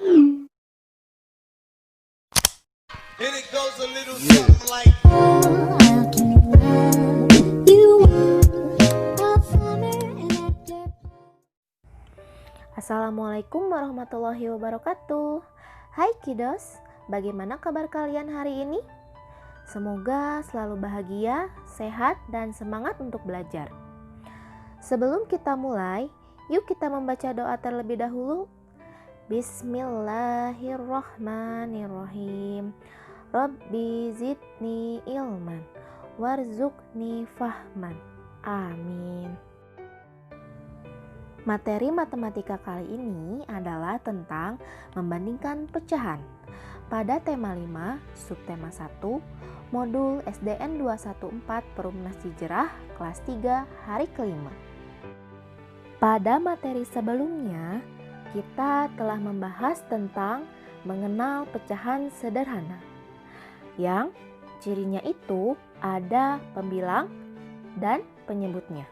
And it goes a little something like Assalamualaikum warahmatullahi wabarakatuh. Hai kiddos, bagaimana kabar kalian hari ini? Semoga selalu bahagia, sehat, dan semangat untuk belajar. Sebelum kita mulai, yuk kita membaca doa terlebih dahulu. Bismillahirrahmanirrahim. Rabbi zidni ilman, warzuqni fahman. Amin. Materi matematika kali ini adalah tentang membandingkan pecahan pada tema 5, subtema 1, modul SDN 214 Perumnas Cijerah, kelas 3, hari kelima. Pada materi sebelumnya, kita telah membahas tentang mengenal pecahan sederhana, yang cirinya itu ada pembilang dan penyebutnya.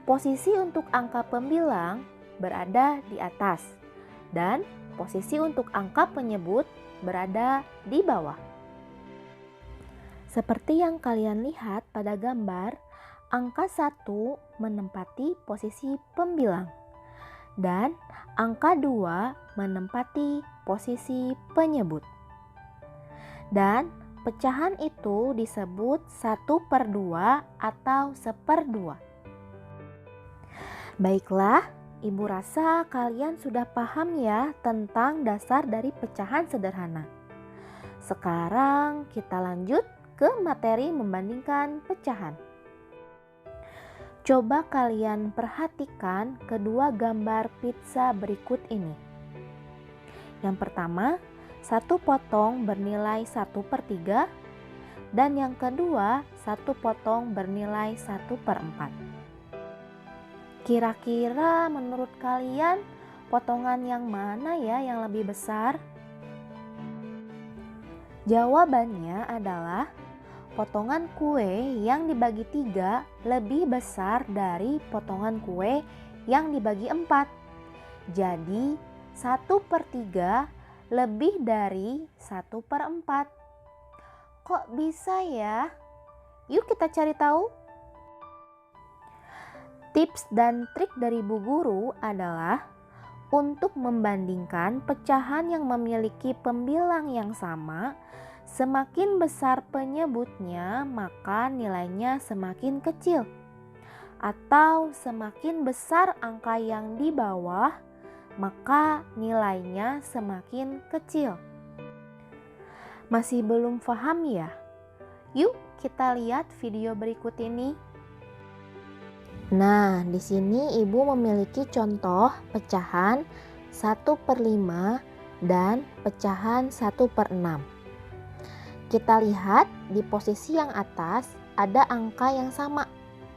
Posisi untuk angka pembilang berada di atas dan posisi untuk angka penyebut berada di bawah. Seperti yang kalian lihat pada gambar, angka 1 menempati posisi pembilang dan angka 2 menempati posisi penyebut. Dan pecahan itu disebut 1/2 atau 1/2. Baiklah, Ibu rasa kalian sudah paham ya tentang dasar dari pecahan sederhana. Sekarang kita lanjut ke materi membandingkan pecahan. Coba kalian perhatikan kedua gambar pizza berikut ini. Yang pertama, satu potong bernilai 1/3 dan yang kedua, satu potong bernilai 1/4. Kira-kira menurut kalian potongan yang mana ya yang lebih besar? Jawabannya adalah potongan kue yang dibagi 3 lebih besar dari potongan kue yang dibagi 4. Jadi 1/3 lebih dari 1/4. Kok bisa ya? Yuk kita cari tahu. Tips dan trik dari Bu Guru adalah untuk membandingkan pecahan yang memiliki pembilang yang sama. Semakin besar penyebutnya, maka nilainya semakin kecil. Atau semakin besar angka yang di bawah, maka nilainya semakin kecil. Masih belum paham ya? Yuk kita lihat video berikut ini. Nah, di sini Ibu memiliki contoh pecahan 1/5 dan pecahan 1/6. Kita lihat di posisi yang atas ada angka yang sama,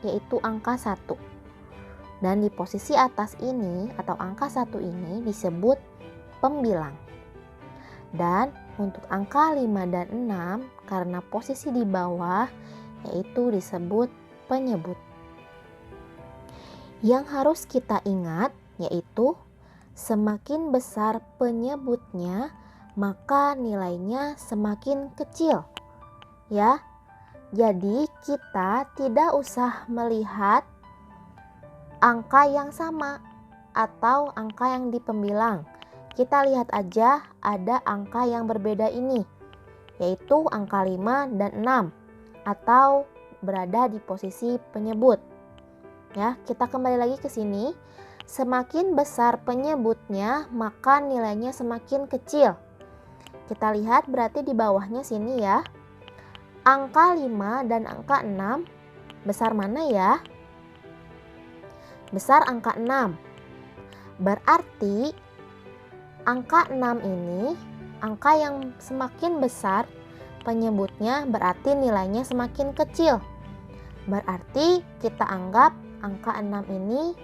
yaitu angka 1. Dan di posisi atas ini atau angka 1 ini disebut pembilang. Dan untuk angka 5 dan 6 karena posisi di bawah yaitu disebut penyebut. Yang harus kita ingat yaitu semakin besar penyebutnya maka nilainya semakin kecil. Ya. Jadi kita tidak usah melihat angka yang sama atau angka yang di pembilang. Kita lihat aja ada angka yang berbeda ini, yaitu angka 5 dan 6 atau berada di posisi penyebut. Ya, kita kembali lagi ke sini. Semakin besar penyebutnya, maka nilainya semakin kecil. Kita lihat berarti di bawahnya sini ya. Angka 5 dan angka 6 besar mana ya? Besar angka 6. Berarti angka 6 ini angka yang semakin besar penyebutnya berarti nilainya semakin kecil. Berarti kita anggap angka 6 ini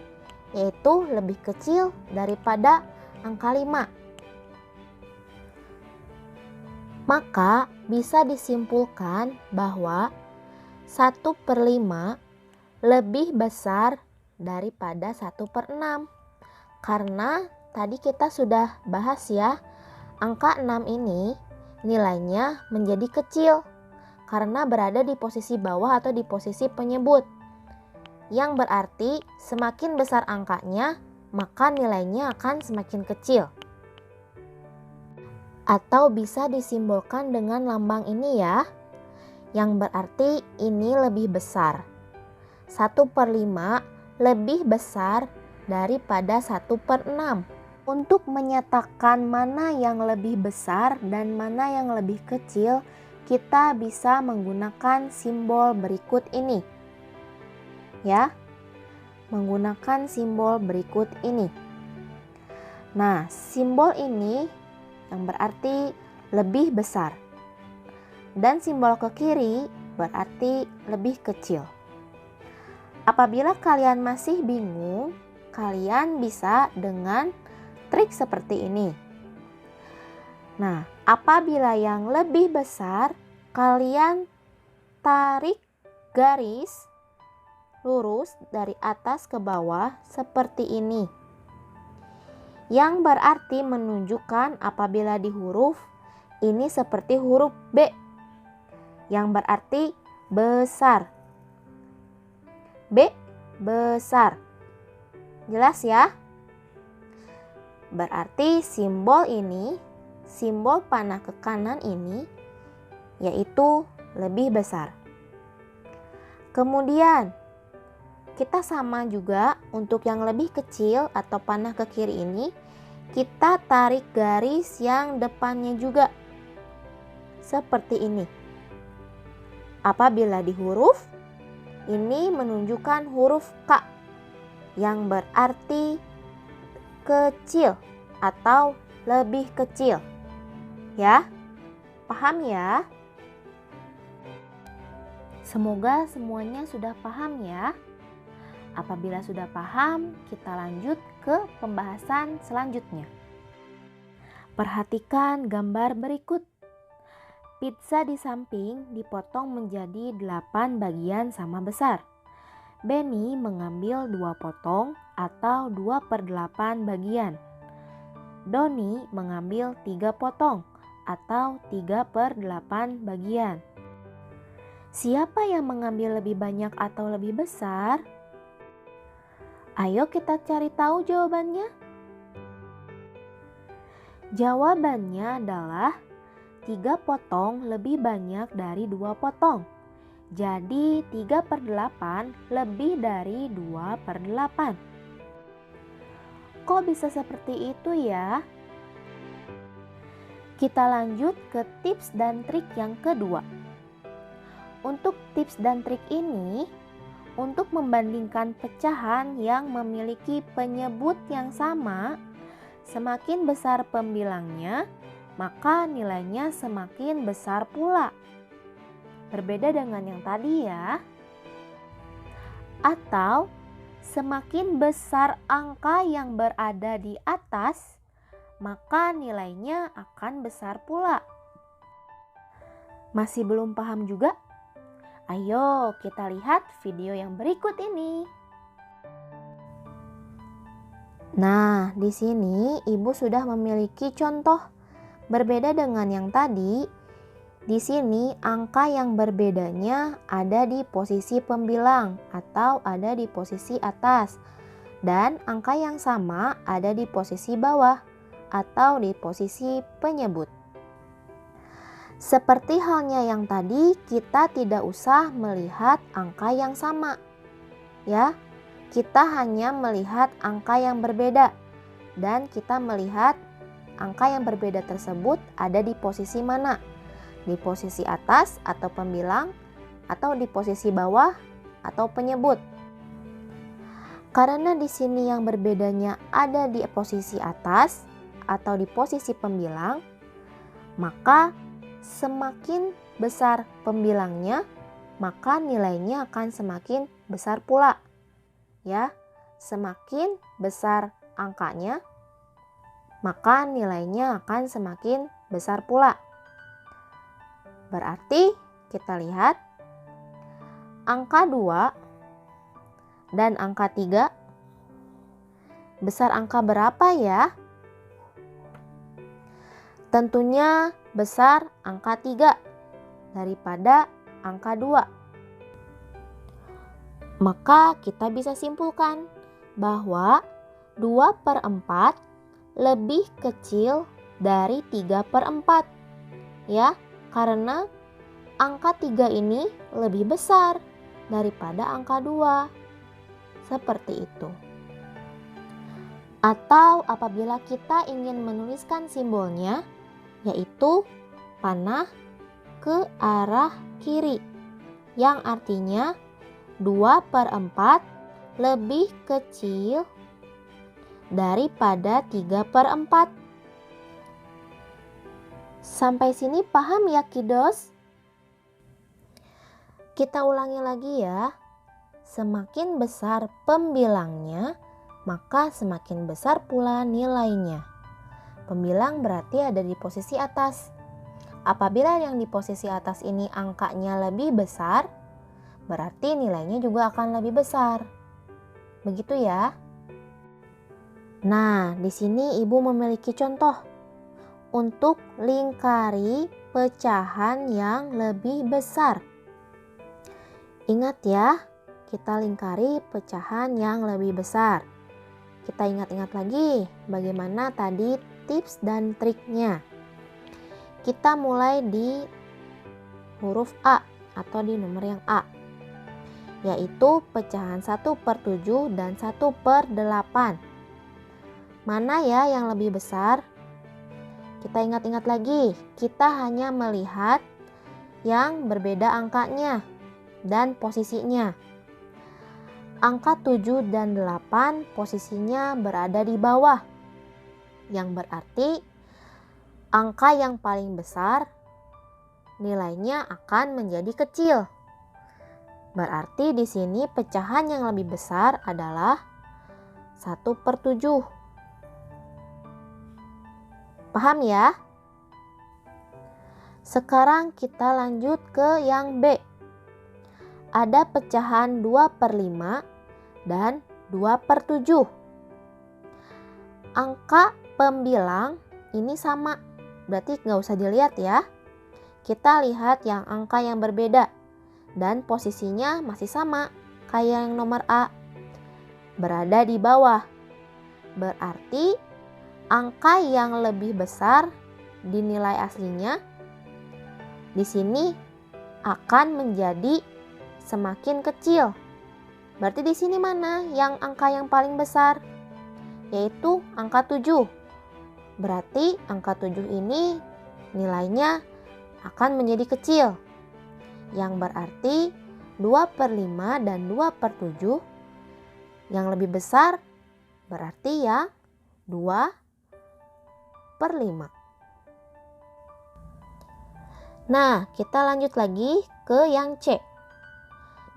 yaitu lebih kecil daripada angka 5. Maka bisa disimpulkan bahwa 1/5 lebih besar daripada 1/6 karena tadi kita sudah bahas ya, angka 6 ini nilainya menjadi kecil karena berada di posisi bawah atau di posisi penyebut. Yang berarti semakin besar angkanya, maka nilainya akan semakin kecil. Atau bisa disimbolkan dengan lambang ini ya, yang berarti ini lebih besar. 1/5 lebih besar daripada 1/6. Untuk menyatakan mana yang lebih besar dan mana yang lebih kecil, kita bisa menggunakan simbol berikut ini. Ya, menggunakan simbol berikut ini. Nah, simbol ini yang berarti lebih besar. Dan simbol ke kiri berarti lebih kecil. Apabila kalian masih bingung, kalian bisa dengan trik seperti ini. Nah, apabila yang lebih besar, kalian tarik garis lurus dari atas ke bawah seperti ini. Yang berarti menunjukkan apabila di huruf ini seperti huruf B, yang berarti besar. B besar. Jelas ya? Berarti simbol ini, simbol panah ke kanan ini, yaitu lebih besar. Kemudian, kita sama juga untuk yang lebih kecil atau panah ke kiri ini, kita tarik garis yang depannya juga. Seperti ini. Apabila di huruf, ini menunjukkan huruf K yang berarti kecil atau lebih kecil. Ya, paham ya? Semoga semuanya sudah paham ya. Apabila sudah paham, kita lanjut ke pembahasan selanjutnya. Perhatikan gambar berikut. Pizza di samping dipotong menjadi 8 bagian sama besar. Benny mengambil 2 potong atau 2/8 bagian. Doni mengambil 3 potong atau 3/8 bagian. Siapa yang mengambil lebih banyak atau lebih besar? Ayo kita cari tahu jawabannya. Jawabannya adalah 3 potong lebih banyak dari 2 potong. Jadi 3/8 lebih dari 2/8. Kok bisa seperti itu ya? Kita lanjut ke tips dan trik yang kedua. Untuk tips dan trik ini, untuk membandingkan pecahan yang memiliki penyebut yang sama, semakin besar pembilangnya, maka nilainya semakin besar pula. Berbeda dengan yang tadi ya. Atau semakin besar angka yang berada di atas, maka nilainya akan besar pula. Masih belum paham juga? Ayo kita lihat video yang berikut ini. Nah, di sini ibu sudah memiliki contoh. Berbeda dengan yang tadi, di sini angka yang berbedanya ada di posisi pembilang atau ada di posisi atas. Dan angka yang sama ada di posisi bawah atau di posisi penyebut. Seperti halnya yang tadi, kita tidak usah melihat angka yang sama. Ya, kita hanya melihat angka yang berbeda. Dan kita melihat angka yang berbeda tersebut ada di posisi mana? Di posisi atas atau pembilang, atau di posisi bawah atau penyebut. Karena di sini yang berbedanya ada di posisi atas atau di posisi pembilang, maka semakin besar pembilangnya, maka nilainya akan semakin besar pula. Ya, semakin besar angkanya, maka nilainya akan semakin besar pula. Berarti kita lihat angka 2 dan angka 3. Besar angka berapa ya? Tentunya besar angka 3 daripada angka 2. Maka kita bisa simpulkan bahwa 2/4 lebih kecil dari 3/4. Ya, karena angka 3 ini lebih besar daripada angka 2. Seperti itu. Atau apabila kita ingin menuliskan simbolnya, yaitu panah ke arah kiri, yang artinya 2/4 lebih kecil daripada 3/4. Sampai sini paham ya kiddos? Kita ulangi lagi ya. Semakin besar pembilangnya, maka semakin besar pula nilainya. Pembilang berarti ada di posisi atas. Apabila yang di posisi atas ini angkanya lebih besar, berarti nilainya juga akan lebih besar. Begitu ya. Nah, di sini Ibu memiliki contoh untuk lingkari pecahan yang lebih besar. Ingat ya, kita lingkari pecahan yang lebih besar. Kita ingat-ingat lagi bagaimana tadi tips dan triknya. Kita mulai di huruf A atau di nomor yang A, yaitu pecahan 1/7 dan 1/8. Mana ya yang lebih besar? Kita ingat-ingat lagi, kita hanya melihat yang berbeda angkanya dan posisinya. Angka 7 dan 8 posisinya berada di bawah, yang berarti angka yang paling besar nilainya akan menjadi kecil. Berarti di sini pecahan yang lebih besar adalah 1/7. Paham ya? Sekarang kita lanjut ke yang B. Ada pecahan 2/5 dan 2/7. Angka pembilang ini sama, berarti nggak usah dilihat ya. Kita lihat yang angka yang berbeda dan posisinya masih sama kayak yang nomor A, berada di bawah. Berarti angka yang lebih besar di nilai aslinya di sini akan menjadi semakin kecil. Berarti di sini mana yang angka yang paling besar? Yaitu angka 7. Berarti angka 7 ini nilainya akan menjadi kecil. Yang berarti 2/5 dan 2/7 yang lebih besar berarti yang 2/5. Nah, kita lanjut lagi ke yang C.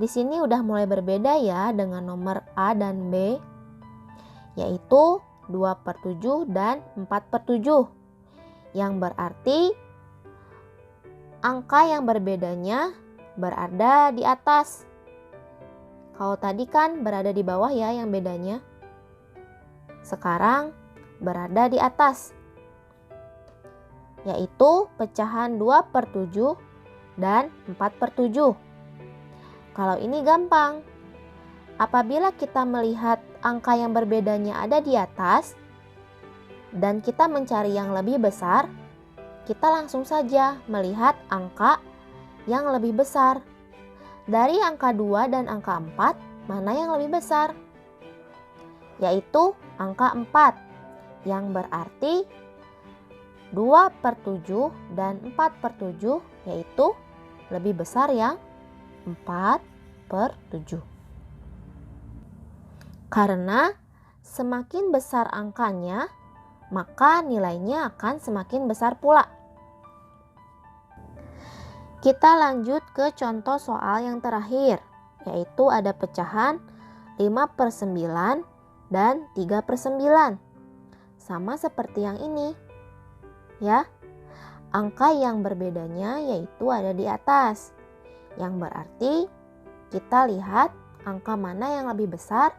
Di sini udah mulai berbeda ya dengan nomor A dan B, yaitu 2/7 dan 4/7. Yang berarti angka yang berbedanya berada di atas. Kalau tadi kan berada di bawah ya yang bedanya. Sekarang berada di atas, yaitu pecahan 2/7 dan 4/7. Kalau ini gampang. Apabila kita melihat angka yang berbedanya ada di atas dan kita mencari yang lebih besar, kita langsung saja melihat angka yang lebih besar. Dari angka 2 dan angka 4, mana yang lebih besar? Yaitu angka 4, yang berarti 2/7 dan 4/7 yaitu lebih besar yang 4/7. Karena semakin besar angkanya, maka nilainya akan semakin besar pula. Kita lanjut ke contoh soal yang terakhir, yaitu ada pecahan 5/9 dan 3/9. Sama seperti yang ini. Ya, angka yang berbedanya yaitu ada di atas. Yang berarti kita lihat angka mana yang lebih besar,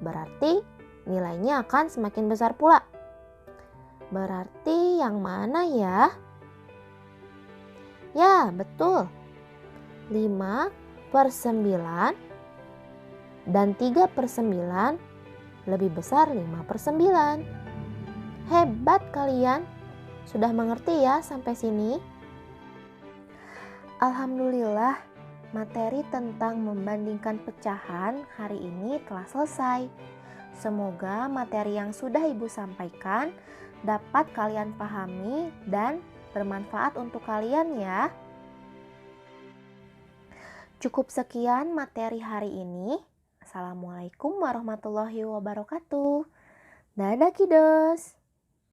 berarti nilainya akan semakin besar pula. Berarti yang mana ya? Ya, betul. 5/9 dan 3/9 lebih besar 5/9. Hebat kalian. Sudah mengerti ya sampai sini? Alhamdulillah, materi tentang membandingkan pecahan hari ini telah selesai. Semoga materi yang sudah Ibu sampaikan dapat kalian pahami dan bermanfaat untuk kalian ya. Cukup sekian materi hari ini. Assalamualaikum warahmatullahi wabarakatuh. Dadah kiddos.